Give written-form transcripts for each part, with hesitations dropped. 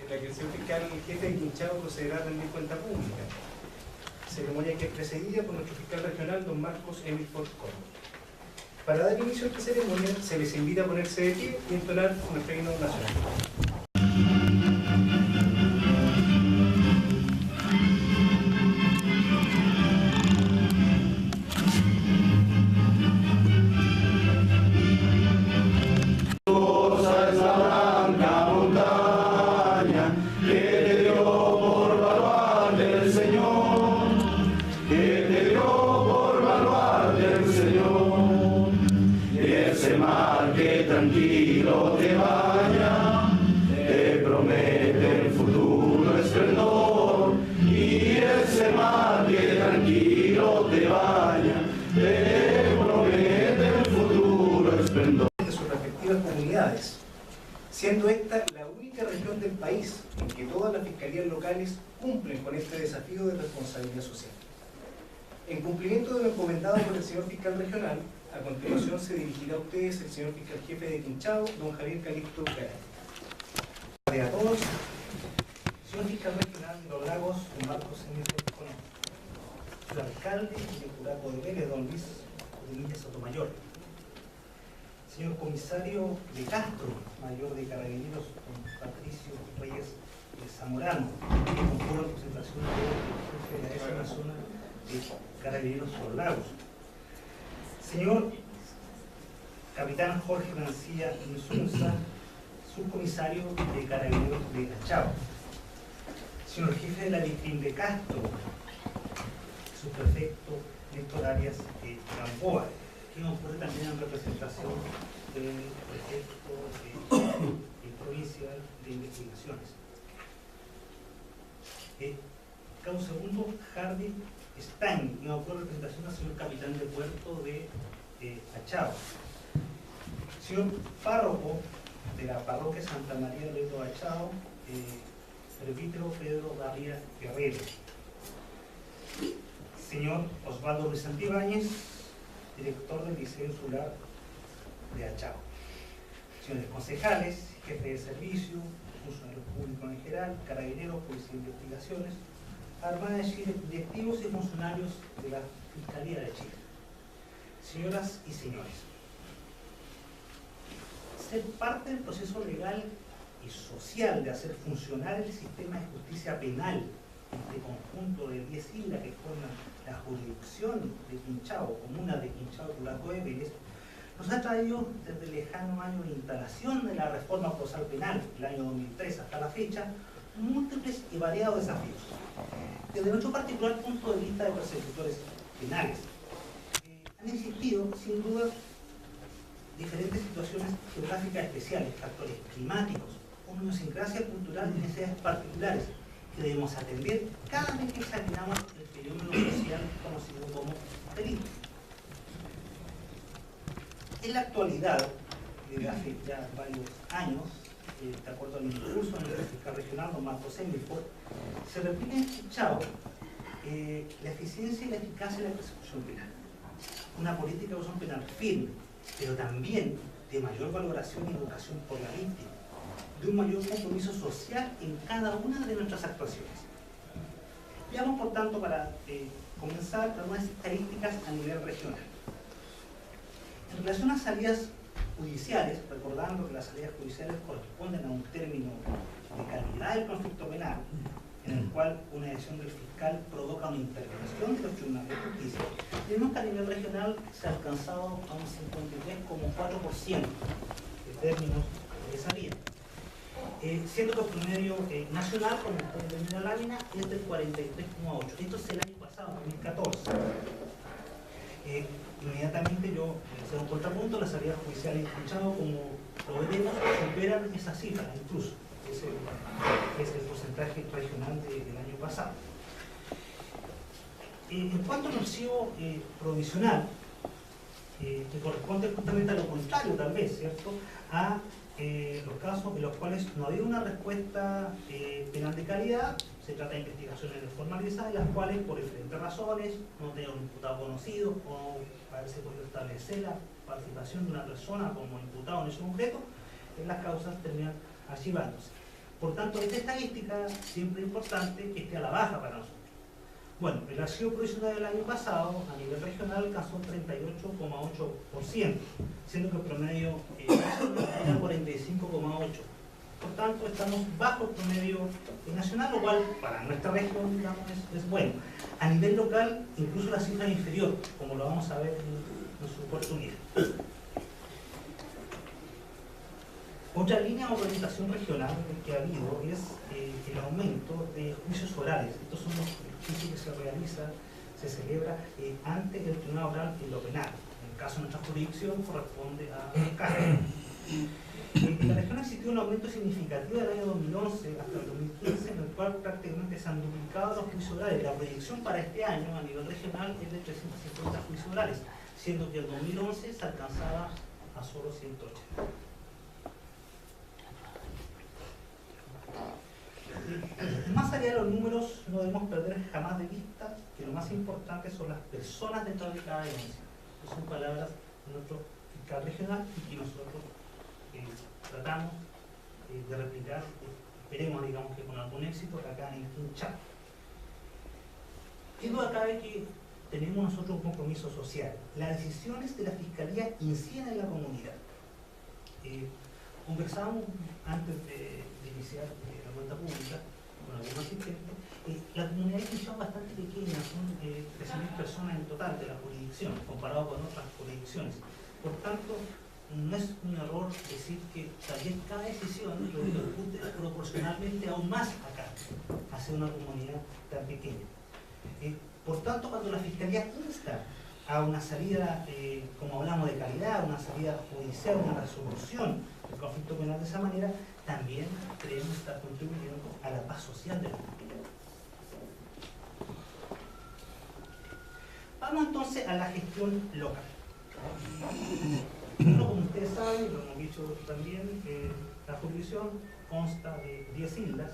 en la que el señor fiscal jefe de Quinchao procederá a rendir cuenta pública. Ceremonia que es precedida por nuestro fiscal regional, don Marcos Emil Ford Córdoba. Para dar inicio a esta ceremonia, se les invita a ponerse de pie y entonar nuestro himno nacional. Tranquilo te vaya, te promete el futuro esplendor, y ese mar que tranquilo te vaya, te promete el futuro esplendor. De sus respectivas comunidades, siendo esta la única región del país en que todas las fiscalías locales cumplen con este desafío de responsabilidad social. En cumplimiento de lo encomendado por el señor fiscal regional, a continuación se dirigirá a ustedes el señor fiscal jefe de Quinchao, don Javier Calixto Garay. A todos, señor fiscal regional de Los Lagos, don Marcos Emil Ford Córdoba. Su alcalde de Curacao de Vélez, don Luis Domínguez Sotomayor. Señor comisario de Castro, mayor de Carabineros, don Patricio Reyes de Zamorano, que conforma la presentación del jefe de la décima zona de Carabineros Los Lagos. Señor capitán Jorge Mancilla Insunza, subcomisario de Carabineros de Cachao. Señor jefe de la Victim de Castro, subprefecto Néstor Arias de Gamboa, que ocurre también en representación del prefecto provincial de investigaciones. Cabo segundo, Hardy Stein, que ocurre en representación del señor capitán de puerto de Cachao. Señor párroco de la parroquia Santa María de Loreto Cachao, presbítero Pedro García Guerrero. Señor Osvaldo Luis Santibáñez, director del Liceo Insular de Achao. Señores concejales, jefe de servicio, funcionarios públicos en general, carabineros, policía de investigaciones, Armada de Chile, directivos y funcionarios de la Fiscalía de Chile. Señoras y señores, ser parte del proceso legal y social de hacer funcionar el sistema de justicia penal, este conjunto de 10 islas que forman la jurisdicción de Quinchao, comuna de Quinchao, Curacao de Vélez, nos ha traído desde el lejano año de instalación de la reforma procesal penal, el año 2003 hasta la fecha, múltiples y variados desafíos. Desde nuestro particular punto de vista de persecutores penales, han existido, sin duda, diferentes situaciones geográficas especiales, factores climáticos, una idiosincrasia cultural y necesidades particulares que debemos atender cada vez que examinamos el fenómeno social conocido como delito. En la actualidad, desde hace ya varios años, de acuerdo al impulso del fiscal regional, don Marcos Emil Ford, se repite en Quinchao la eficiencia y la eficacia de la persecución penal. Una política de persecución penal firme, pero también de mayor valoración y educación por la víctima, de un mayor compromiso social en cada una de nuestras actuaciones. Veamos, por tanto, para comenzar, algunas estadísticas a nivel regional. En relación a salidas judiciales, recordando que las salidas judiciales corresponden a un término de calidad del conflicto penal, en el cual una decisión del fiscal provoca una intervención de los tribunales de justicia, vemos que a nivel regional se ha alcanzado a un 53,4% de términos de salida. Siendo que el promedio nacional, como pueden ver en la lámina, es del 43,8%. Esto es el año pasado, 2014. Inmediatamente yo hacer un contrapunto, las salidas judiciales escuchado como proveemos superan esas cifras incluso. Ese es el porcentaje regional del año pasado. En cuanto al archivo provisional, que corresponde justamente a lo contrario tal vez, ¿cierto? A los casos en los cuales no ha habido una respuesta penal de calidad, se trata de investigaciones formalizadas, en las cuales por diferentes razones, no tener un imputado conocido o haberse podido establecer la participación de una persona como imputado en ese concreto, las causas terminan archivándose. Por tanto, esta estadística siempre es importante que esté a la baja para nosotros. Bueno, el archivo provisional del año pasado a nivel regional alcanzó 38,8%, siendo que el promedio era 45,8%. Por tanto, estamos bajo el promedio nacional, lo cual para nuestra región, digamos, es bueno. A nivel local, incluso la cifra es inferior, como lo vamos a ver en su oportunidad. Otra línea de organización regional que ha habido es el aumento de juicios orales. Estos son los juicios que se celebra ante el tribunal oral en lo penal. En el caso de nuestra jurisdicción corresponde a Carmen. En la región ha existido un aumento significativo del año 2011 hasta el 2015, en el cual prácticamente se han duplicado los juicios orales. La proyección para este año a nivel regional es de 350 juicios orales, siendo que el 2011 se alcanzaba a solo 180. Más allá de los números, no debemos perder jamás de vista que lo más importante son las personas detrás de cada denuncia. Estas son palabras de nuestro fiscal regional y que nosotros tratamos de replicar, esperemos, digamos, que con algún éxito acá en Quinchao. ¿Qué duda cabe que tenemos nosotros un compromiso social? Las decisiones de la Fiscalía inciden en la comunidad. Conversábamos antes de iniciar la cuenta pública con algún asistente. La comunidad de Quinchao es bastante pequeña, son 13.000 personas en total de la jurisdicción, comparado con otras jurisdicciones. Por tanto, no es un error decir que tal vez cada decisión repercute proporcionalmente aún más acá, hacia una comunidad tan pequeña. Por tanto, cuando la Fiscalía insta a una salida, como hablamos de calidad, una salida judicial, una resolución del conflicto penal de esa manera, también creemos estar contribuyendo a la paz social de la comunidad. Vamos entonces a la gestión local. Bueno, como ustedes saben, lo hemos dicho también, la jurisdicción consta de 10 islas: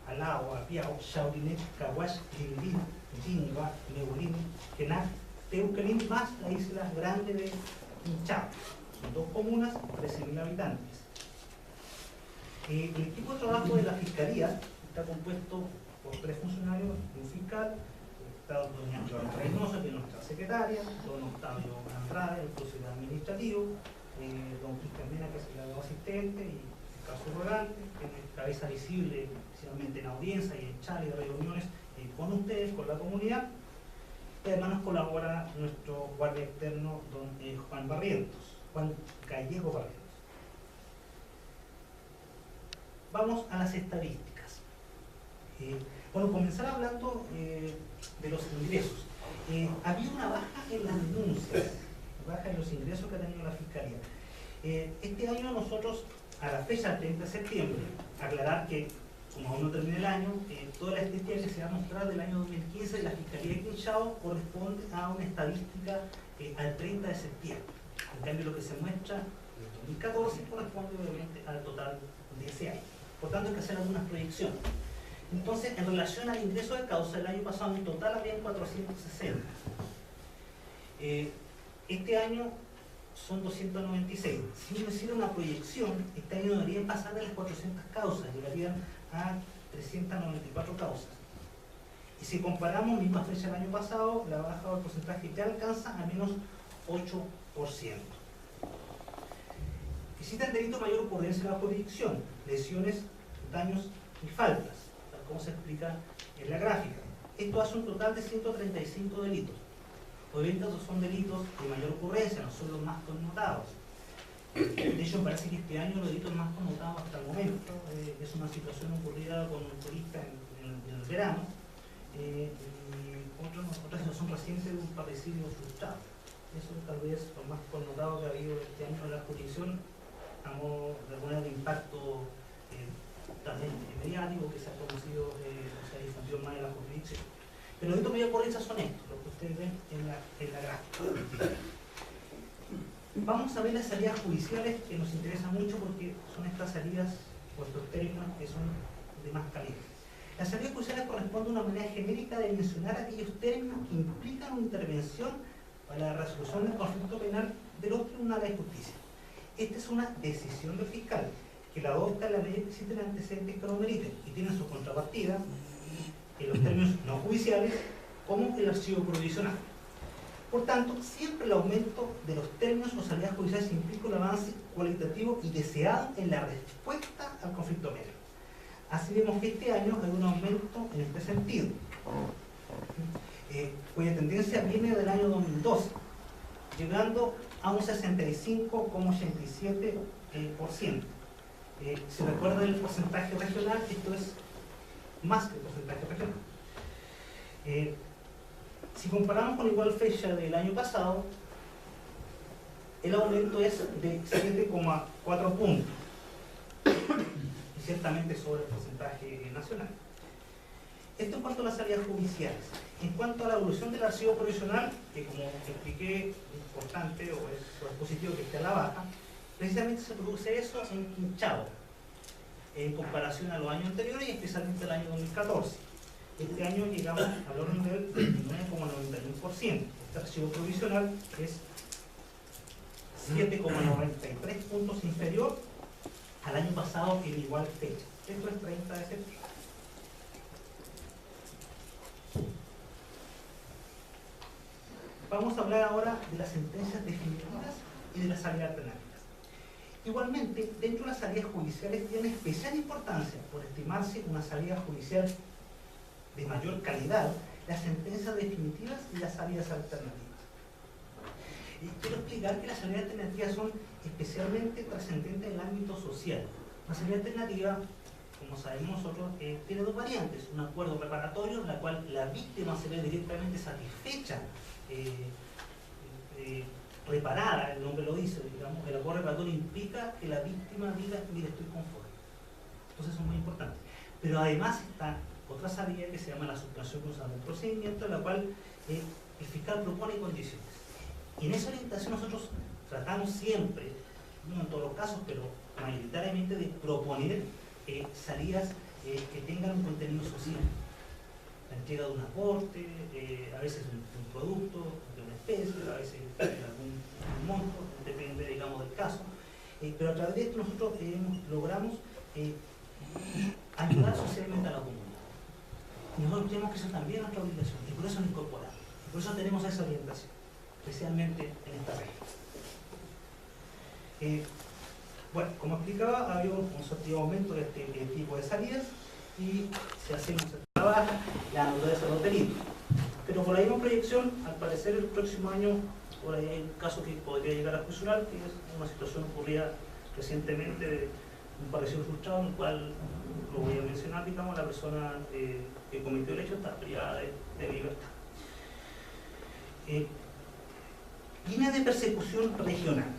Alao, Apiao, Shaurinet, Caguash, Lindín, Jinba, Neulín, Kenac, Teuquelín, más la isla grande de Quinchao. Son 2 comunas, 13.000 habitantes. El equipo de trabajo de la Fiscalía está compuesto por 3 funcionarios, un fiscal, está doña Joana Reynoso, que es nuestra secretaria, don Octavio Andrade, el procedimiento administrativo, don Cristian Mena, que es el abogado asistente, y el caso rogante, que es cabeza visible, especialmente en audiencia y en chat y de reuniones con ustedes, con la comunidad. Y además nos colabora nuestro guardia externo, don Juan Gallego Barrientos. Vamos a las estadísticas. Bueno, comenzar hablando de los ingresos. Había una baja en las denuncias, baja en los ingresos que ha tenido la Fiscalía. Este año nosotros, a la fecha del 30 de septiembre, aclarar que, como aún no termina el año, toda la estadística que se va a mostrar del año 2015 de la Fiscalía de Quinchao corresponde a una estadística al 30 de septiembre. En cambio, lo que se muestra del 2014 corresponde obviamente al total de ese año. Por tanto, hay que hacer algunas proyecciones. Entonces, en relación al ingreso de causa, el año pasado en total había 460. Este año son 296. Si uno hiciera una proyección, este año deberían pasar de las 400 causas, llegarían a 394 causas. Y si comparamos misma fecha del año pasado, la baja del porcentaje ya alcanza a menos 8%. Existen delitos de mayor ocurrencia en la jurisdicción, lesiones, daños y faltas, tal como se explica en la gráfica. Esto hace un total de 135 delitos. Obviamente estos son delitos de mayor ocurrencia, no son los más connotados. De hecho, me parece que este año los delitos más connotados hasta el momento es una situación ocurrida con un turista en el verano, y otra situación reciente de un parricidio frustrado. Eso tal vez lo más connotado que ha habido este año en la jurisdicción, de alguna manera de impacto también mediático que se ha conocido, se ha difundido más en la jurisdicción. Pero los delitos de mayor ocurrencia son estos, lo que ustedes ven en la gráfica. Vamos a ver las salidas judiciales, que nos interesan mucho porque son estas salidas, o estos términos que son de más calidad. Las salidas judiciales corresponden a una manera genérica de mencionar aquellos términos que implican una intervención para la resolución del conflicto penal de los tribunales de justicia. Esta es una decisión del fiscal. que la adopta la ley que existen antecedentes que lo meriten y tienen su contrapartida en los términos no judiciales como el archivo provisional. Por tanto, siempre el aumento de los términos o salidas judiciales implica un avance cualitativo y deseado en la respuesta al conflicto medio. Así vemos que este año hay un aumento en este sentido, cuya tendencia viene del año 2012, llegando a un 65,87%. Si recuerdan el porcentaje regional, esto es más que el porcentaje regional. Si comparamos con igual fecha del año pasado, el aumento es de 7,4 puntos, y ciertamente sobre el porcentaje nacional. Esto en cuanto a las salidas judiciales. En cuanto a la evolución del archivo provisional, que como expliqué, es importante o es positivo que esté a la baja, precisamente se produce eso en Quinchao, en comparación a los años anteriores y especialmente el año 2014. Este año llegamos a valor nivel del 29,91%. Este archivo provisional es 7,93 puntos inferior al año pasado en igual fecha. Esto es 30 de septiembre. Vamos a hablar ahora de las sentencias definitivas y de las salidas alternativas. Igualmente, dentro de las salidas judiciales tiene especial importancia, por estimarse una salida judicial de mayor calidad, las sentencias definitivas y las salidas alternativas. Y quiero explicar que las salidas alternativas son especialmente trascendentes en el ámbito social. Una salida alternativa, como sabemos nosotros, tiene dos variantes: un acuerdo reparatorio, en la cual la víctima se ve directamente satisfecha, reparada, el nombre lo dice, digamos. El acuerdo reparatorio implica que la víctima diga: mire, estoy conforme. Entonces eso es muy importante. Pero además está otra salida que se llama la suspensión usando el procedimiento, en la cual el fiscal propone condiciones. Y en esa orientación nosotros tratamos siempre, no en todos los casos, pero mayoritariamente, de proponer salidas que tengan un contenido social. La entrega de un aporte, a veces un producto, de una especie, a veces de algún monto, depende, digamos, del caso. Pero a través de esto nosotros logramos ayudar socialmente a la comunidad. Y nosotros tenemos que ser también nuestra obligación, y por eso nos incorporamos. Por eso tenemos esa orientación, especialmente en esta región. Bueno, como explicaba, ha habido un sortido aumento de este tipo de salidas, y si hacemos el trabajo, la naturaleza de los delitos. Pero por ahí una proyección, al parecer el próximo año, por ahí hay un caso que podría llegar a juicio oral, que es una situación ocurrida recientemente de un parecido frustrado, en el cual, lo voy a mencionar, digamos, la persona que cometió el hecho está privada de libertad. Líneas de persecución regional.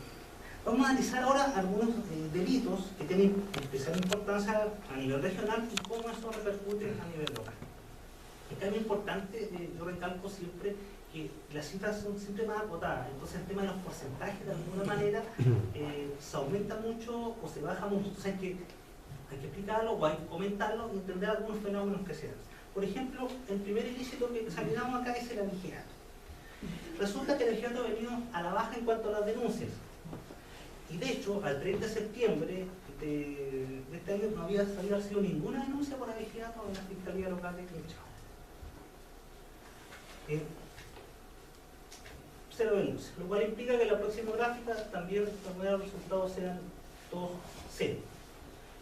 Vamos a analizar ahora algunos delitos que tienen especial importancia a nivel regional y cómo eso repercute a nivel local. Es muy importante, yo recalco siempre que las cifras son siempre más acotadas, entonces el tema de los porcentajes de alguna manera se aumenta mucho o se baja mucho, entonces hay que explicarlo o hay que comentarlo y entender algunos fenómenos que se dan. Por ejemplo, el primer ilícito que examinamos acá es el abigeato. Resulta que el abigeato ha venido a la baja en cuanto a las denuncias. Y de hecho, al 30 de septiembre de este año no había sido ninguna denuncia por abigeato en la Fiscalía Local de Quinchao. Cero denuncias, lo cual implica que en la próxima gráfica también los resultados sean todos cero.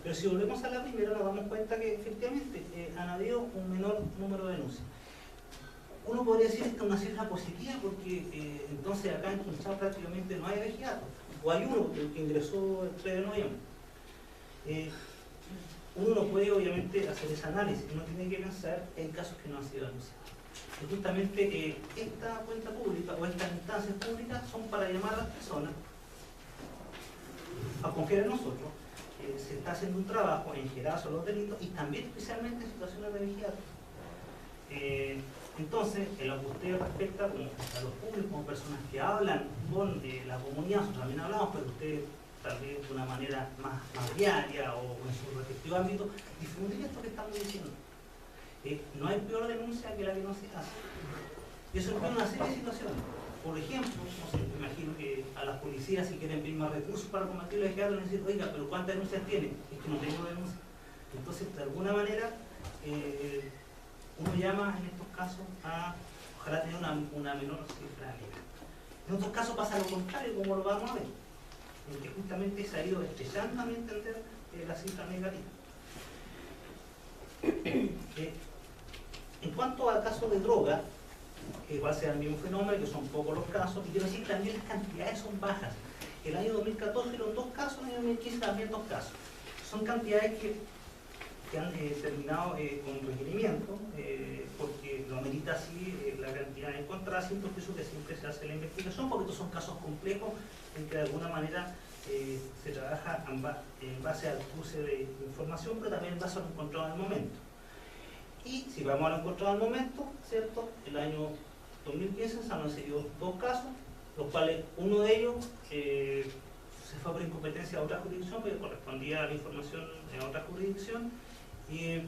Pero si volvemos a la primera, nos damos cuenta que efectivamente han habido un menor número de denuncias. Uno podría decir que esta es una cifra positiva porque entonces acá en Quinchao prácticamente no hay abigeato, o hay uno que ingresó el 3 de noviembre. Uno no puede obviamente hacer ese análisis, uno tiene que pensar en casos que no han sido denunciados. Y justamente esta cuenta pública o estas instancias públicas son para llamar a las personas a confiar en nosotros. Se está haciendo un trabajo en general sobre los delitos y también especialmente en situaciones de vigilancia. Entonces, en lo que usted respecta como a los públicos, como personas que hablan con la comunidad, nosotros también hablamos, pero usted tal vez de una manera más diaria o en su respectivo ámbito, difundir esto que estamos diciendo. No hay peor denuncia que la que no se hace. Y eso incluye una serie de situaciones. por ejemplo, no sé, me imagino que a las policías, si quieren pedir más recursos para combatir los descargos, van a decir, oiga, pero ¿cuántas denuncias tiene? Es que no tengo denuncias. Entonces, de alguna manera, uno llama en estos casos a ojalá tener una menor cifra negra. En otros casos pasa lo contrario, como lo vamos a ver, en que justamente se ha ido estrechando a mi entender la cifra negativa. En cuanto al caso de droga, que igual sea el mismo fenómeno, que son pocos los casos, y quiero decir también las cantidades son bajas. El año 2014 fueron 2 casos, el año 2015 también 2 casos. Son cantidades que han terminado con requerimiento, porque lo amerita así la cantidad encontrada, sin proceso que siempre se hace la investigación, porque estos son casos complejos en que de alguna manera se trabaja en base al cruce de información, pero también en base a lo encontrado en el momento. Y si vamos a lo encontrado al momento, ¿cierto? El año 2015 se han recibido 2 casos, los cuales uno de ellos se fue por incompetencia a otra jurisdicción, porque correspondía a la información en otra jurisdicción, y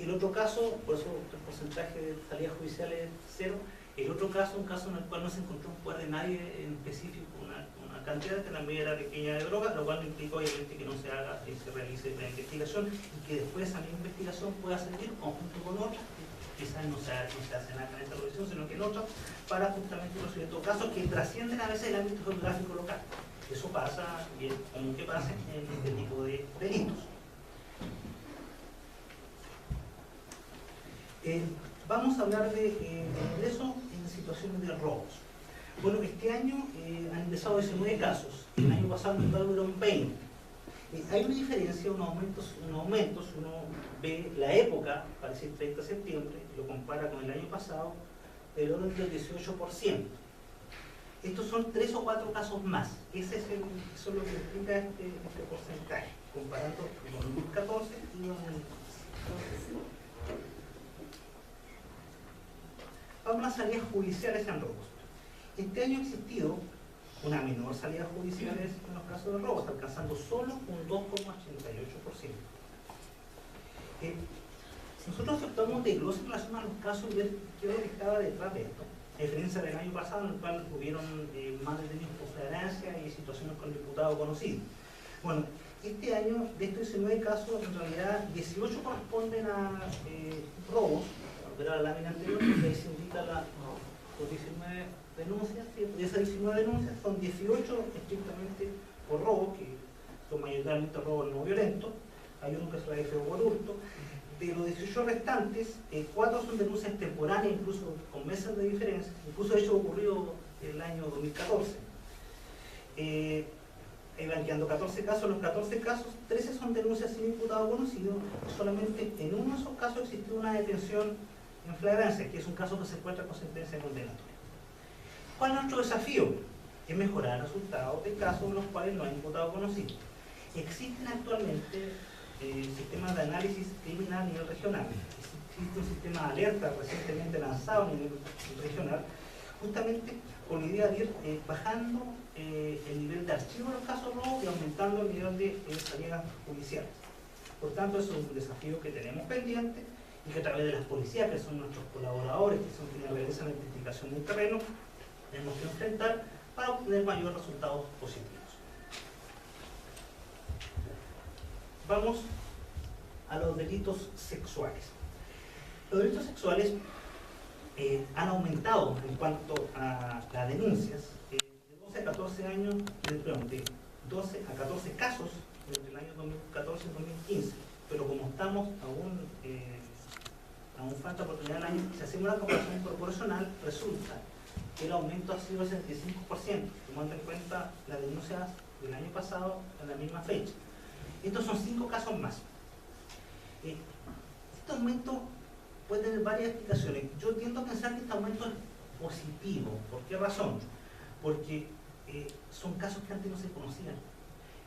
el otro caso, por eso el porcentaje de salidas judiciales es 0, el otro caso, un caso en el cual no se encontró un poder de nadie en específico, una cantidad que también era pequeña de drogas, lo cual implica obviamente que no se haga y se realice la investigación y que después esa misma investigación pueda servir conjunto con otras, quizás no se hace nada en esta revisión, sino que en otras, para justamente resolver estos casos que trascienden a veces el ámbito geográfico local. Eso pasa, y es común que pase en este tipo de delitos. Vamos a hablar de ingreso en situaciones de robos. Bueno, este año han ingresado 19 casos, el año pasado en total fueron 20. Hay una diferencia, un aumento, si uno ve la época, para decir 30 de septiembre, lo compara con el año pasado, del orden del 18%. Estos son 3 o 4 casos más, eso es lo que explica este porcentaje, comparando con el 2014 y con el... Vamos a las salidas judiciales en robos. Este año ha existido una menor salida judiciales en los casos de robos, alcanzando solo un 2,88%. Nosotros efectuamos desglose en relación a los casos y ver qué es lo que estaba detrás de esto. A diferencia del año pasado, en el cual hubieron más detenidos por flagrancia y situaciones con diputado conocido. Bueno, este año, de estos 19 casos, en realidad 18 corresponden a robos. Era la lámina anterior, que ahí se indica los 19 denuncias, de esas 19 denuncias son 18 estrictamente por robo, que son mayoritariamente robos no violentos, hay uno que se la hizo por hurto. De los 18 restantes, 4 son denuncias temporáneas, incluso con meses de diferencia, incluso eso ocurrió el año 2014. Ahí van quedando 14 casos, los 14 casos, 13 son denuncias sin imputado conocido, solamente en uno de esos casos existió una detención en flagrancia, que es un caso que se encuentra con sentencia condenatoria. ¿Cuál es nuestro desafío? Es mejorar el resultado de casos en los cuales no hay imputado conocido. Existen actualmente sistemas de análisis criminal a nivel regional. Existe un sistema de alerta recientemente lanzado a nivel regional, justamente con la idea de ir bajando el nivel de archivo de los casos robos y aumentando el nivel de salidas judiciales. Por tanto, eso es un desafío que tenemos pendiente y que a través de las policías, que son nuestros colaboradores, que son quienes realizan la identificación del terreno, tenemos que enfrentar para obtener mayores resultados positivos. Vamos a los delitos sexuales. Los delitos sexuales han aumentado en cuanto a las denuncias de 12 a 14 años, de 12 a 14 casos entre el año 2014 y 2015, pero como estamos aún falta oportunidad del año, si hacemos una comparación proporcional, resulta que el aumento ha sido del 65%, tomando en cuenta las denuncias del año pasado en la misma fecha. Estos son 5 casos más. Este aumento puede tener varias explicaciones. Yo tiendo a pensar que este aumento es positivo. ¿Por qué razón? Porque son casos que antes no se conocían.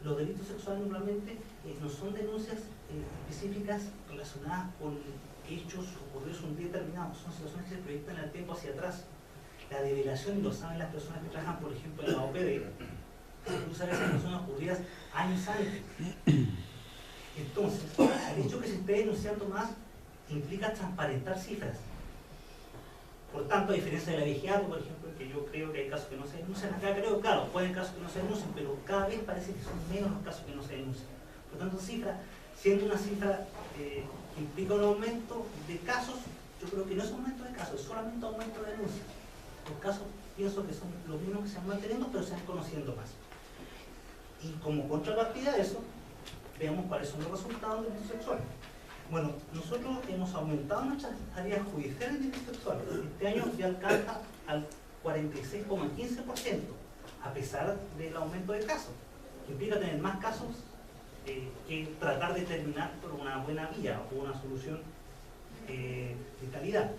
Los delitos sexuales normalmente no son denuncias específicas relacionadas con hechos ocurridos un día determinado, son situaciones que se proyectan en el tiempo hacia atrás. La develación, y lo saben las personas que trabajan, por ejemplo, en la OPD, incluso a veces personas ocurridas años antes. Entonces, el hecho que se esté denunciando más implica transparentar cifras. Por tanto, a diferencia de la vigilancia, por ejemplo, que yo creo que hay casos que no se denuncian, acá creo, claro, pueden casos que no se denuncian, pero cada vez parece que son menos los casos que no se denuncian. Por tanto, siendo una cifra que implica un aumento de casos, yo creo que no es un aumento de casos, es solamente aumento de denuncias. Los casos pienso que son los mismos que se van manteniendo, pero se van conociendo más. Y como contrapartida de eso, veamos cuáles son los resultados de delitos sexuales. Bueno, nosotros hemos aumentado nuestras tareas judiciales de delitos sexuales. Este año ya alcanza al 46,15%, a pesar del aumento de casos, que implica tener más casos que tratar de terminar por una buena vía o una solución de calidad.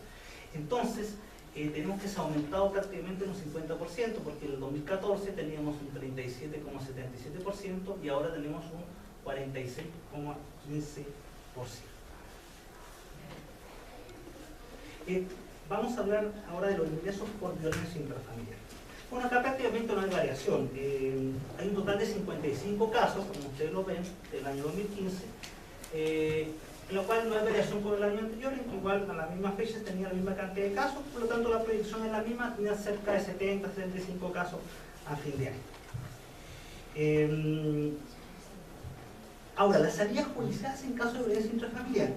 Entonces, tenemos que se ha aumentado prácticamente un 50%, porque en el 2014 teníamos un 37,77% y ahora tenemos un 46,15%. Vamos a hablar ahora de los ingresos por violencia intrafamiliar. Bueno, acá prácticamente no hay variación. Hay un total de 55 casos, como ustedes lo ven, del año 2015, en lo cual no hay variación con el año anterior, igual a las mismas fechas tenía la misma cantidad de casos, por lo tanto la proyección es la misma, tenía cerca de 70-75 casos a fin de año. Ahora, las salidas judiciales en caso de violencia intrafamiliar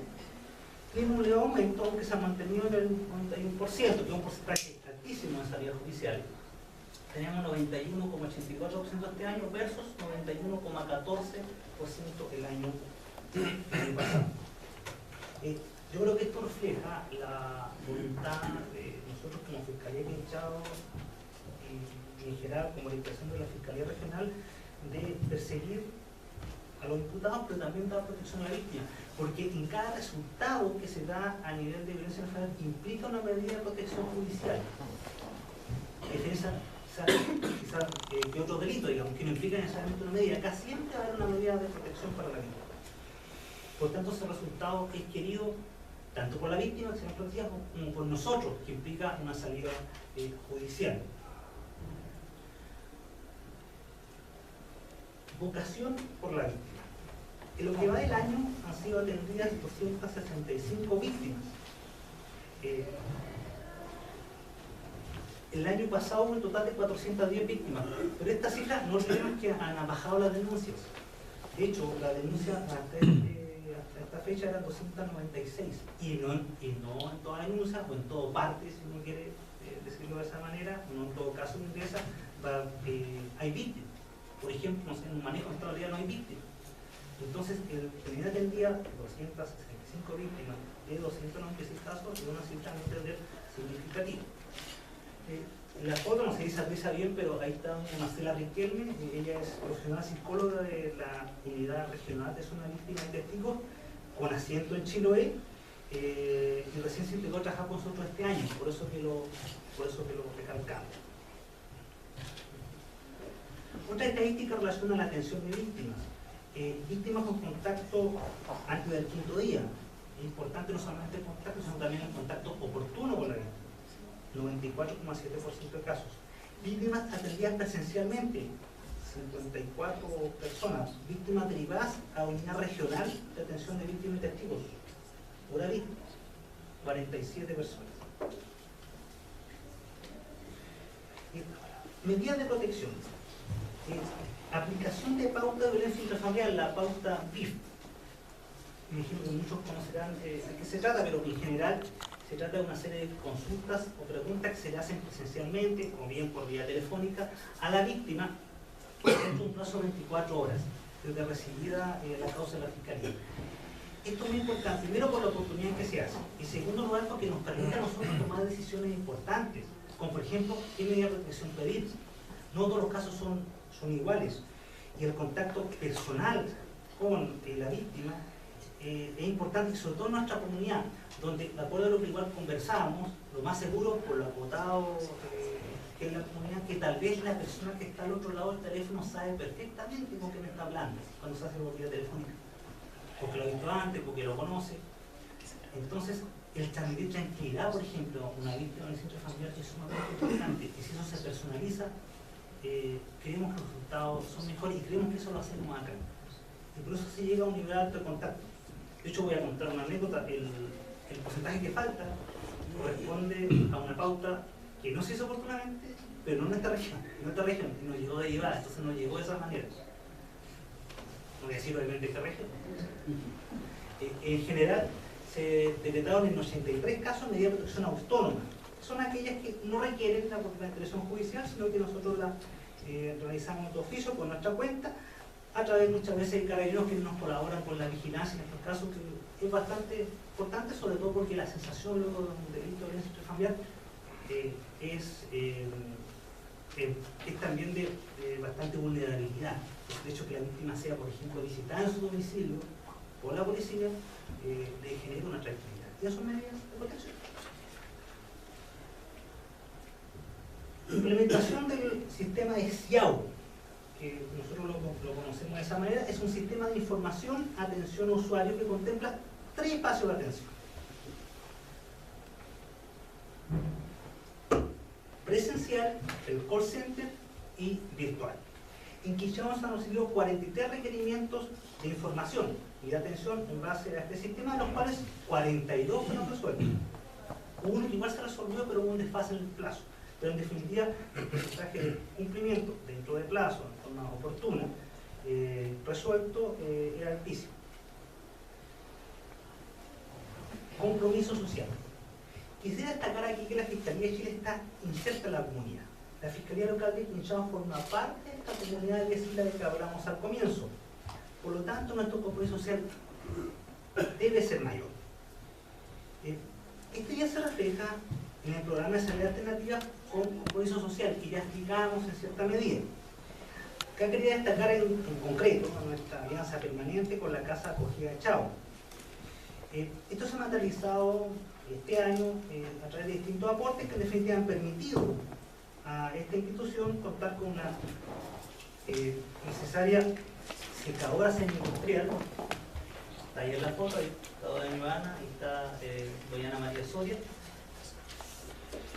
tiene un leve aumento, aunque se ha mantenido en el 91%, que es un porcentaje altísimo de salidas judiciales. Teníamos 91,84% este año versus 91,14% el año pasado. Yo creo que esto refleja la voluntad de nosotros como Fiscalía de Hinchado y en general como orientación de la Fiscalía Regional de perseguir a los imputados, pero también dar protección a la víctima, porque en cada resultado que se da a nivel de violencia intrafamiliar implica una medida de protección judicial. Quizás que otros delitos, digamos, que no implican necesariamente una medida, acá siempre va a haber una medida de protección para la víctima. Por tanto, ese resultado es querido tanto por la víctima, que se nos plantea, como por nosotros, que implica una salida judicial. Vocación por la víctima. En lo que va del año han sido atendidas 265 víctimas. El año pasado hubo un total de 410 víctimas, pero esta cifra no olvidemos que han bajado las denuncias. De hecho, la denuncia hasta esta fecha eran 296 y no en toda denuncia o en toda parte, si uno quiere decirlo de esa manera, no en todo caso de ingresa, hay víctimas. Por ejemplo, no sé, en un manejo de estabilidad no hay víctimas. Entonces, el tener atendida 265 víctimas de 296 casos es una cifra a no entender significativa. La foto no se visualiza bien, pero ahí está Marcela Riquelme, ella es profesional psicóloga de la Unidad Regional de Zona Víctima y Testigos, con asiento en Chiloé, y recién se integró a trabajar con nosotros este año, por eso que lo recalcamos. Otra estadística relaciona a la atención de víctimas. Víctimas con contacto antes del quinto día. Es importante no solamente el contacto, sino también el contacto oportuno con la víctima. 94,7% de casos. Víctimas atendidas presencialmente, 54 personas. Víctimas derivadas a unidad regional de atención de víctimas y testigos, pura víctima, 47 personas. Medidas de protección. Aplicación de pauta de violencia intrafamiliar, la pauta BIF. Me imagino que muchos conocerán de qué se trata, pero en general se trata de una serie de consultas o preguntas que se le hacen presencialmente o bien por vía telefónica a la víctima dentro de un plazo de 24 horas desde recibida la causa de la Fiscalía. Esto es muy importante, primero por la oportunidad en que se hace y segundo lugar porque nos permite a nosotros tomar decisiones importantes, como por ejemplo qué medida de protección pedir. No todos los casos son iguales y el contacto personal con la víctima es importante, sobre todo en nuestra comunidad, donde, de acuerdo a lo que igual conversábamos, lo más seguro, por lo acotado que es la comunidad, que tal vez la persona que está al otro lado del teléfono sabe perfectamente con quién está hablando cuando se hace por vía telefónica, porque lo ha visto antes, porque lo conoce. Entonces, el transmitir tranquilidad, por ejemplo, una víctima de un centro familiar es sumamente importante, y si eso se personaliza, creemos que los resultados son mejores y creemos que eso lo hacemos acá. Y por eso se llega a un nivel alto de contacto. De hecho, voy a contar una anécdota. El porcentaje que falta corresponde a una pauta que no se hizo oportunamente, pero no en esta región, y nos llegó derivada, entonces nos llegó de esa manera. No voy a decir obviamente esta región. En general, se decretaron en 83 casos medidas de protección autónoma. Son aquellas que no requieren la intervención judicial, sino que nosotros las realizamos de oficio por nuestra cuenta, a través muchas veces de carabineros que nos colaboran con la vigilancia en estos casos, que es bastante importante, sobre todo porque la sensación luego de un delito de violencia intrafamiliar es también de bastante vulnerabilidad. El hecho que la víctima sea, por ejemplo, visitada en su domicilio por la policía, le genera una tranquilidad. Y eso son medidas de protección. Implementación del sistema de SIAU, que nosotros lo conocemos de esa manera, es un sistema de información, atención a usuarios que contempla 3 espacios de atención: presencial, el call center y virtual. En Quillao se han recibido 43 requerimientos de información y de atención en base a este sistema, de los cuales 42 fueron resueltos. Hubo uno que igual se resolvió, pero hubo un desfase en el plazo. Pero en definitiva, el porcentaje de cumplimiento dentro de plazo, en forma oportuna, resuelto, era altísimo. Compromiso social. Quisiera destacar aquí que la Fiscalía de Chile está inserta en la comunidad. La Fiscalía Local de Quinchao forma parte de esta comunidad vecina de que hablamos al comienzo. Por lo tanto, nuestro compromiso social debe ser mayor. Esto ya se refleja en el programa de salida alternativa con compromiso social, que ya explicábamos en cierta medida. Acá quería destacar en concreto nuestra alianza permanente con la Casa Acogida de Chao. Esto se ha materializado este año a través de distintos aportes que en definitiva han permitido a esta institución contar con una necesaria secadora semi-industrial. Está ahí en la foto, ahí está doña Ivana, ahí está doña Ana María Soria,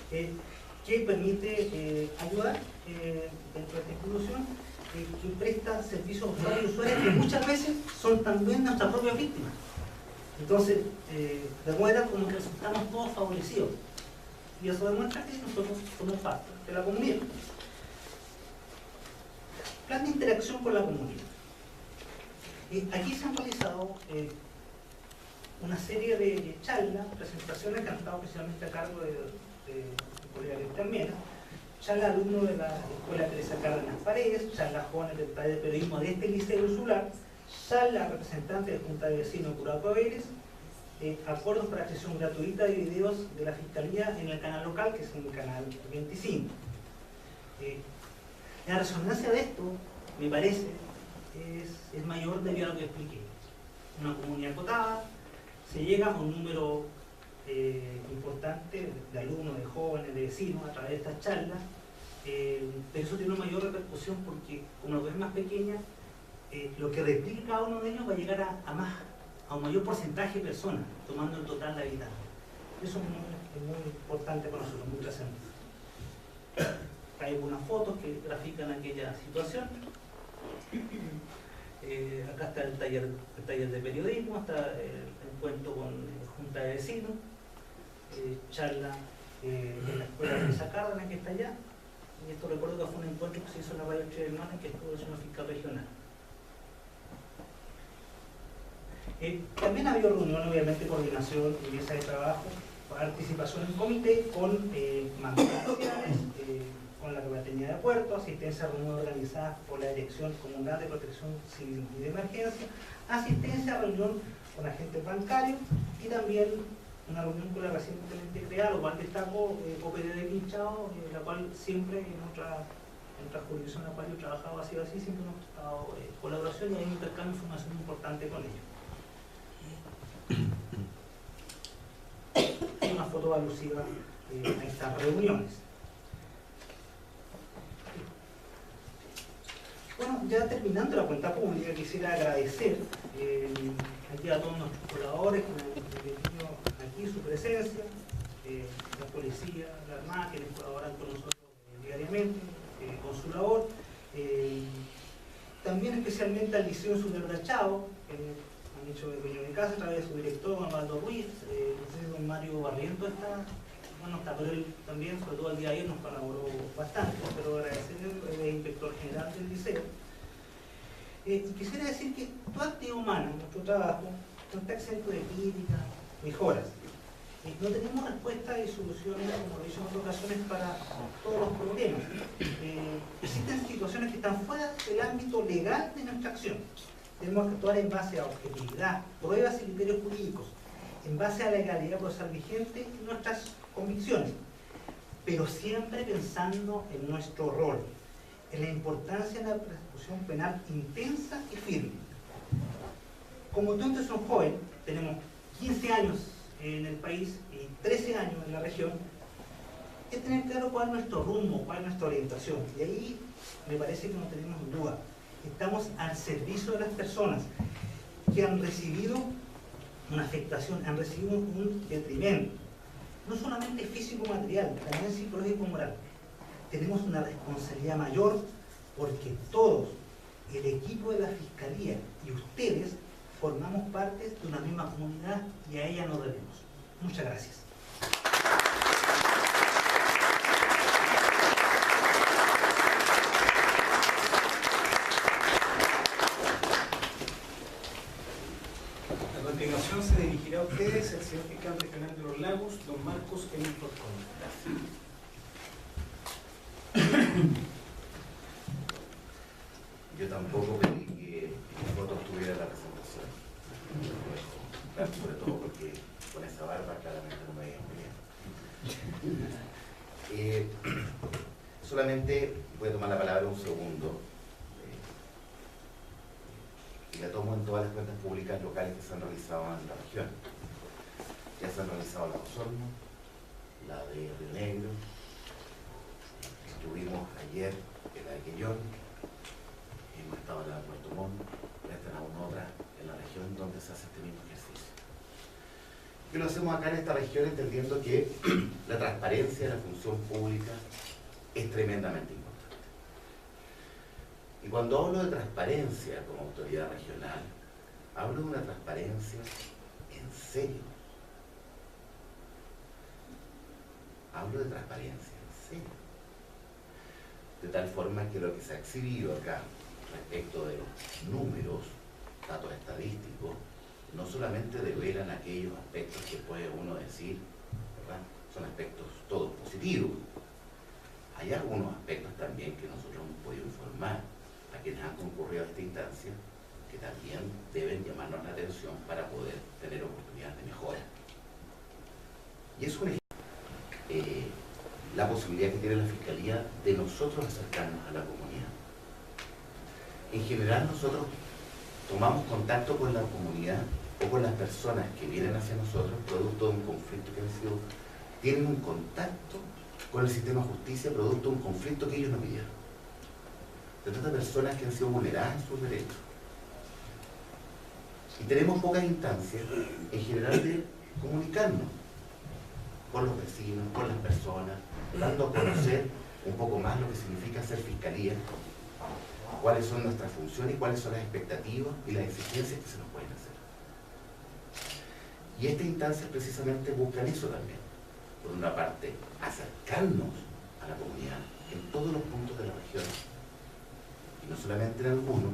que permite ayudar dentro de esta institución, que presta servicios a usuarios y usuarias que muchas veces son también nuestras propias víctimas. Entonces, de manera como que resultamos todos favorecidos. Y eso demuestra que nosotros somos parte de la comunidad. Plan de interacción con la comunidad. Aquí se han realizado una serie de charlas, presentaciones que han estado especialmente a cargo de colega Cristian, charla alumno de la Escuela Teresa Cárdenas Paredes, charla jóvenes del taller de periodismo de este liceo insular, charla representante de Junta de Vecinos de Curacao Vélez, acuerdos para accesión gratuita de videos de la Fiscalía en el canal local, que es el canal 25. La resonancia de esto, me parece, es mayor debido a lo que expliqué. Una comunidad acotada, se llega a un número importante de alumnos, de jóvenes, de vecinos a través de estas charlas, pero eso tiene una mayor repercusión porque como la es más pequeña, lo que replique cada uno de ellos va a llegar a un mayor porcentaje de personas, tomando el total de habitantes. Eso es muy importante para nosotros, muy trascendente. Hay algunas fotos que grafican aquella situación. Acá está el taller de periodismo, está el encuentro con Junta de Vecinos, charla en la Escuela Teresa Cárdenas, que está allá. Y esto recuerdo que fue un encuentro que se hizo en la Radio Tres Hermanas, que estuvo el señor fiscal regional. También ha habido reunión, obviamente, coordinación y mesa de trabajo, participación en comité con mandatos parciales, con la Capitanía de Puerto, asistencia a reuniones organizadas por la Dirección Comunal de Protección Civil y de Emergencia, asistencia a reunión con agentes bancarios y también una reunión con la recientemente creada, lo cual destaco, OPD de Quinchao, la cual siempre en otra jurisdicción en la cual yo he trabajado ha sido así, siempre hemos estado colaboración y hay un intercambio de información importante con ellos. Hay una foto alusiva a estas reuniones. Bueno, ya terminando la cuenta pública, quisiera agradecer aquí a todos nuestros colaboradores que han permitido aquí su presencia, la policía, la Armada, quienes colaboran con nosotros diariamente, con su labor. También especialmente al Liceo Insular de Chao, han hecho de dueño de casa a través de su director, Osvaldo Ruiz, no sé si don Mario Barriento está bueno, está, pero él también, sobre todo el día de ayer, nos colaboró bastante, pero agradecerle al inspector general del liceo. Y quisiera decir que toda actividad humana, nuestro trabajo, no está exento de críticas, mejoras. No tenemos respuestas y soluciones, como lo he dicho en otras ocasiones, para todos los problemas. Existen situaciones que están fuera del ámbito legal de nuestra acción. Tenemos que actuar en base a objetividad, pruebas y criterios jurídicos, en base a la legalidad procesal vigente y nuestras convicciones, pero siempre pensando en nuestro rol, en la importancia de la persecución penal intensa y firme. Como tú entonces son joven, tenemos 15 años en el país y 13 años en la región, es tener claro cuál es nuestro rumbo, cuál es nuestra orientación. Y ahí me parece que no tenemos duda. Estamos al servicio de las personas que han recibido una afectación, han recibido un detrimento, no solamente físico-material, también psicológico-moral. Tenemos una responsabilidad mayor porque todos, el equipo de la Fiscalía y ustedes, formamos parte de una misma comunidad y a ella nos debemos. Muchas gracias. A continuación se dirigirá a ustedes el señor fiscal regional de los Lagos, don Marcos Emil Porcón. Yo tampoco pedí que mi foto estuviera en la presentación. Claro, sobre todo porque con esa barba claramente no me veía muy bien. Solamente voy a tomar la palabra un segundo. Y la tomo en todas las cuentas públicas locales que se han realizado en la región. Ya se han realizado la de Osorno, la de Río Negro, estuvimos ayer en la de Quellón, hemos estado en la de Puerto Montt, ya tenemos otra en la región donde se hace este mismo ejercicio. Y lo hacemos acá en esta región entendiendo que la transparencia de la función pública es tremendamente importante. Y cuando hablo de transparencia como autoridad regional, hablo de una transparencia en serio. Hablo de transparencia en serio. De tal forma que lo que se ha exhibido acá respecto de los números, datos estadísticos, no solamente develan aquellos aspectos que puede uno decir, ¿verdad? Son aspectos todos positivos. Hay algunos aspectos también que nosotros hemos podido informar a quienes han concurrido a esta instancia, que también deben llamarnos la atención para poder tener oportunidades de mejora. Y es un ejemplo, la posibilidad que tiene la Fiscalía de nosotros acercarnos a la comunidad. En general nosotros tomamos contacto con la comunidad o con las personas que vienen hacia nosotros producto de un conflicto que tienen un contacto con el sistema de justicia producto de un conflicto que ellos no pidieron. Se trata de personas que han sido vulneradas en sus derechos. Y tenemos pocas instancias, en general, de comunicarnos con los vecinos, con las personas, dando a conocer un poco más lo que significa ser fiscalía, cuáles son nuestras funciones y cuáles son las expectativas y las exigencias que se nos pueden hacer. Y estas instancias precisamente buscan eso también. Por una parte, acercarnos a la comunidad en todos los puntos de la región, y no solamente en algunos,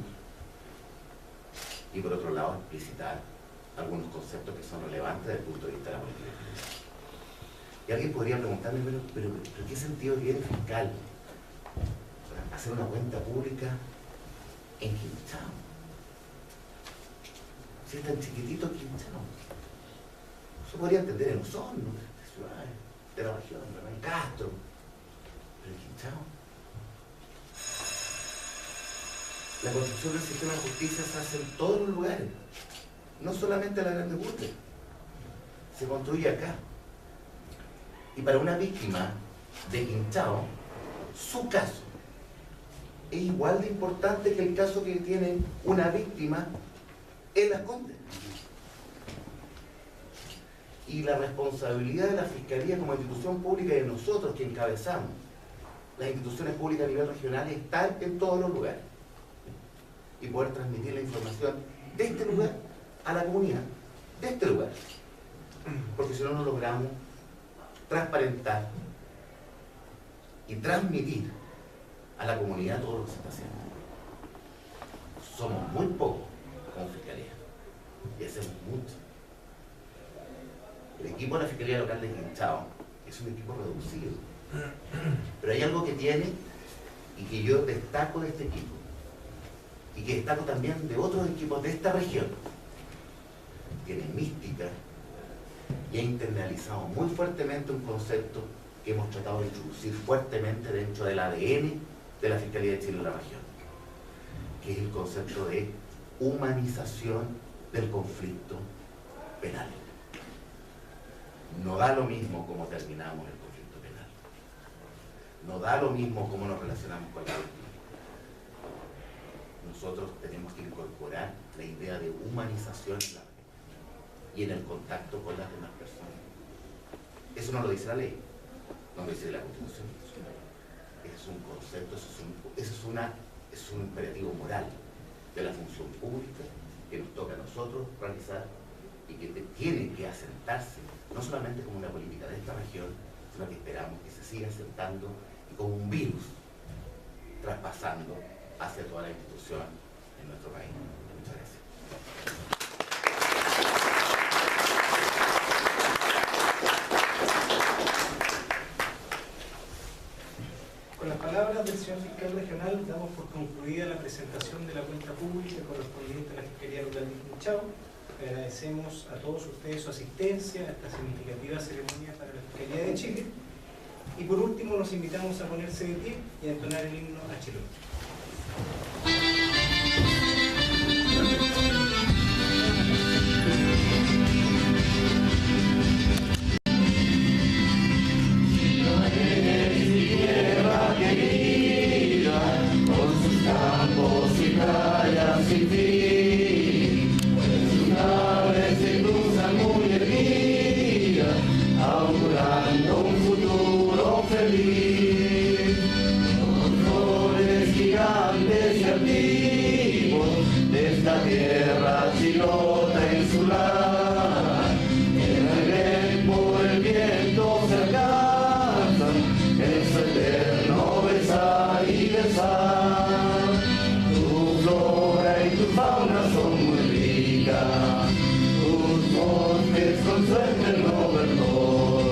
y por otro lado explicitar algunos conceptos que son relevantes desde el punto de vista de la política fiscal. Y alguien podría preguntarme, pero ¿qué sentido tiene fiscal hacer una cuenta pública en Quinchao? Si es tan chiquitito Quinchao. Eso podría entender en Osorno, de ciudades, de la región, en Castro, pero en Quinchao. La construcción del sistema de justicia se hace en todos los lugares, no solamente en la grande urbe, se construye acá. Y para una víctima de Quinchao, su caso es igual de importante que el caso que tiene una víctima en Las Condes. Y la responsabilidad de la Fiscalía como institución pública y de nosotros que encabezamos las instituciones públicas a nivel regional es estar en todos los lugares y poder transmitir la información de este lugar a la comunidad, de este lugar. Porque si no, no logramos transparentar y transmitir a la comunidad todo lo que se está haciendo. Somos muy pocos como Fiscalía y hacemos mucho. El equipo de la Fiscalía Local de Quinchao es un equipo reducido, pero hay algo que tiene y que yo destaco de este equipo y que destaco también de otros equipos de esta región. Tiene mística y ha internalizado muy fuertemente un concepto que hemos tratado de introducir fuertemente dentro del ADN de la Fiscalía de Chile en la región, que es el concepto de humanización del conflicto penal. No da lo mismo cómo terminamos el conflicto penal. No da lo mismo cómo nos relacionamos con la víctima. Nosotros tenemos que incorporar la idea de humanización en la red y en el contacto con las demás personas. Eso no lo dice la ley, no lo dice la Constitución. Ese es un concepto, es un imperativo moral de la función pública que nos toca a nosotros realizar y que tiene que asentarse, no solamente como una política de esta región, sino que esperamos que se siga asentando y como un virus traspasando hacia toda la institución en nuestro país. Muchas gracias. Con las palabras del señor fiscal regional, damos por concluida la presentación de la cuenta pública correspondiente a la Fiscalía Local de Quinchao. Agradecemos a todos ustedes su asistencia a esta significativa ceremonia para la Fiscalía de Chile. Y por último, los invitamos a ponerse de pie y a entonar el himno a Chiloé. Tierra chilota insular, en el viento el viento se alcanza, en su eterno besar y besar. Tu flora y tu fauna son muy ricas, tus bosques con su eterno verdor,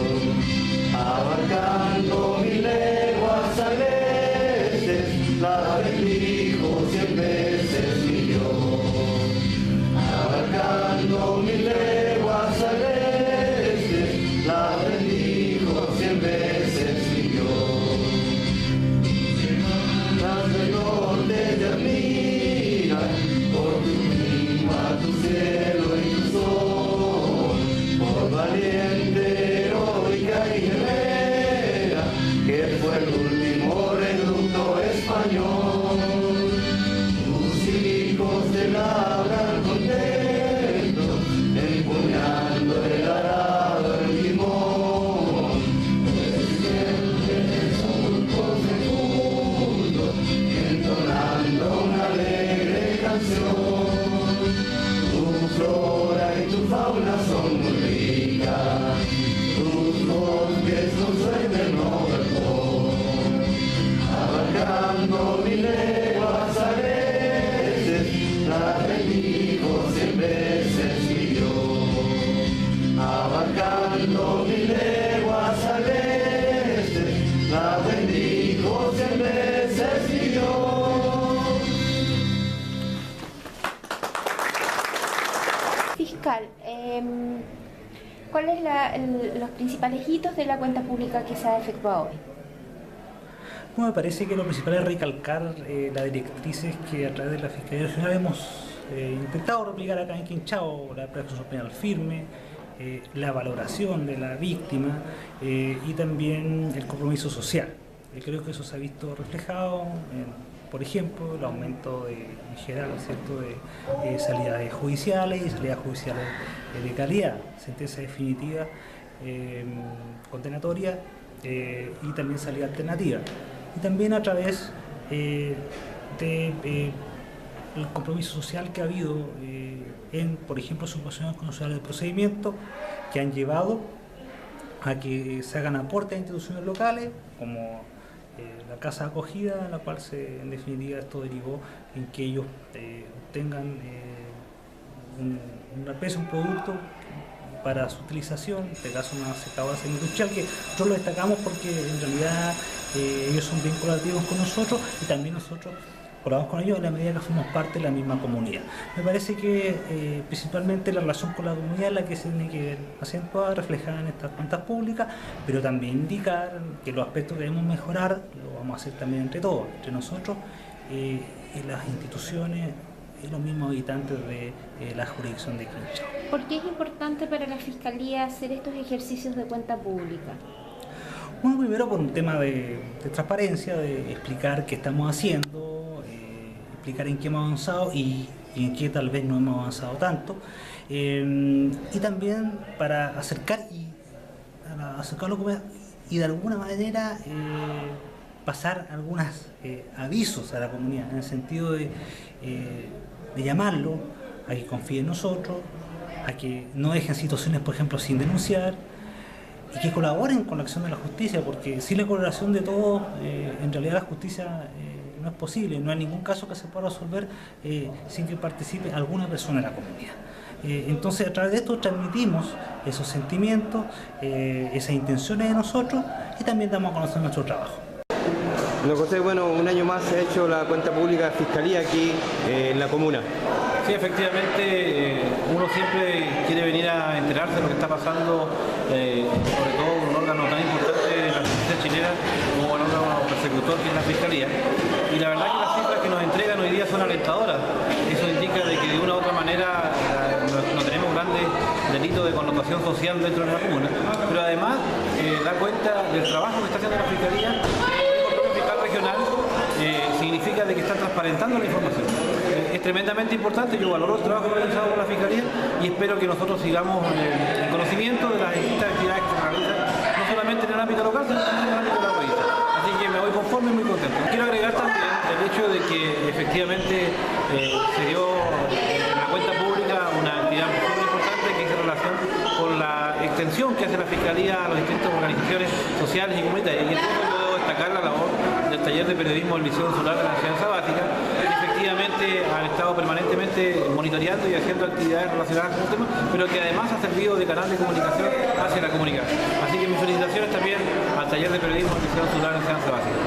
abarcando 1000 leguas agrestes, la bendijo 100 veces millón. Abarcando 1000 leguas agrestes, la bendijo 100 veces millón. Las del norte te admiran por tu clima, tu cielo y tu sol, por valiente, heroica y guerrera, que fue el último reducto español. Tus hijos te labran contentos, empuñando el arado, el limón. Presidentes son grupos fecundos, entonando una alegre canción. Tu flora y tu fauna son muy ricas, tus bosques son su eterno verdor, abarcando 1000 leguas agrestes, la bendijo 100 veces millón. Abarcando 1000 leguas agrestes, la bendijo 100 veces millón. Fiscal, ¿cuáles son los principales hitos de la cuenta pública que se ha efectuado hoy? Bueno, me parece que lo principal es recalcar las directrices que a través de la Fiscalía Regional hemos intentado replicar acá en Quinchao: la presunción penal firme, la valoración de la víctima y también el compromiso social. Creo que eso se ha visto reflejado por ejemplo, el aumento en general, ¿cierto?, de salidas judiciales y salidas judiciales de calidad, sentencia definitiva, condenatoria y también salida alternativa. Y también a través del compromiso social que ha habido en, por ejemplo, subvenciones constitucionales de procedimiento que han llevado a que se hagan aportes a instituciones locales, como la casa de acogida, la cual en definitiva esto derivó en que ellos tengan una pieza, un producto para su utilización, en este caso una secadora semi-industrial, que nosotros lo destacamos porque en realidad ellos son bien colaborativos con nosotros y también nosotros colaboramos con ellos en la medida que somos parte de la misma comunidad. Me parece que principalmente la relación con la comunidad es la que se tiene que ver acentuada, reflejada en estas cuentas públicas, pero también indicar que los aspectos que debemos mejorar lo vamos a hacer también entre todos, entre nosotros y las instituciones y los mismos habitantes de la jurisdicción de Quinchao. ¿Por qué es importante para la Fiscalía hacer estos ejercicios de cuenta pública? Bueno, primero por un tema de transparencia, de explicar qué estamos haciendo, explicar en qué hemos avanzado y en qué tal vez no hemos avanzado tanto, y también para acercar la comunidad y de alguna manera pasar algunos avisos a la comunidad, en el sentido de llamarlo a que confíe en nosotros, a que no dejen situaciones, por ejemplo, sin denunciar, y que colaboren con la acción de la justicia, porque sin la colaboración de todos, en realidad la justicia no es posible, no hay ningún caso que se pueda resolver sin que participe alguna persona de la comunidad. Entonces, a través de esto transmitimos esos sentimientos, esas intenciones de nosotros y también damos a conocer nuestro trabajo. Don José, bueno, un año más se ha hecho la cuenta pública de Fiscalía aquí en la comuna. Sí, efectivamente, uno siempre quiere venir a enterarse de lo que está pasando, sobre todo un órgano tan importante de la justicia chilena como el órgano persecutor que es la Fiscalía. Y la verdad que las cifras que nos entregan hoy día son alentadoras. Eso indica de que de una u otra manera no tenemos grandes delitos de connotación social dentro de la comuna, pero además da cuenta del trabajo que está haciendo la Fiscalía. Regional significa de que está transparentando la información. Es tremendamente importante, yo valoro el trabajo realizado por la Fiscalía y espero que nosotros sigamos en conocimiento de las distintas actividades que se realizan, no solamente en el ámbito local, sino también en el ámbito de la provincia. Así que me voy conforme y muy contento. Quiero agregar también el hecho de que efectivamente se dio en la cuenta pública una actividad muy importante que es en relación con la extensión que hace la Fiscalía a las distintas organizaciones sociales y comunitarias. Y entonces yo debo destacar la labor del taller de periodismo del Liceo Insular de la Ciudad Sabática, que efectivamente han estado permanentemente monitoreando y haciendo actividades relacionadas con el tema, pero que además ha servido de canal de comunicación hacia la comunidad. Así que mis felicitaciones también al taller de periodismo del Liceo Insular de la Ciudad Sabática.